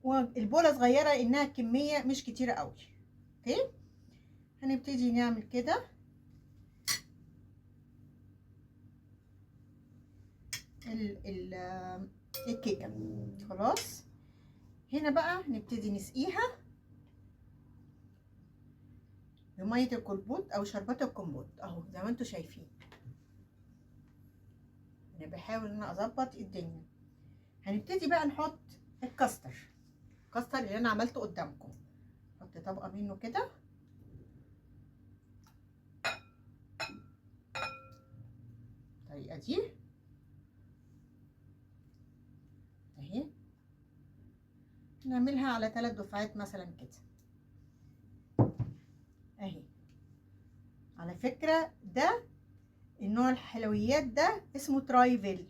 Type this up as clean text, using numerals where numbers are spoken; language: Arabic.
والبولة صغيرة انها كمية مش كتيرة قوي. اوكي، هنبتدي نعمل كده الكيكة. خلاص، هنا بقى نبتدي نسقيها بمية الكمبوت او شربات الكمبوت اهو زي ما انتوا شايفين. انا بحاول ان انا اظبط الدنيا. هنبتدي بقى نحط الكاستر اللي انا عملته قدامكم. نحط طبقة منه كده الطريقة دي اهي. نعملها على 3 دفعات مثلا كده اهي. على فكرة ده النوع الحلويات ده اسمه ترايفل،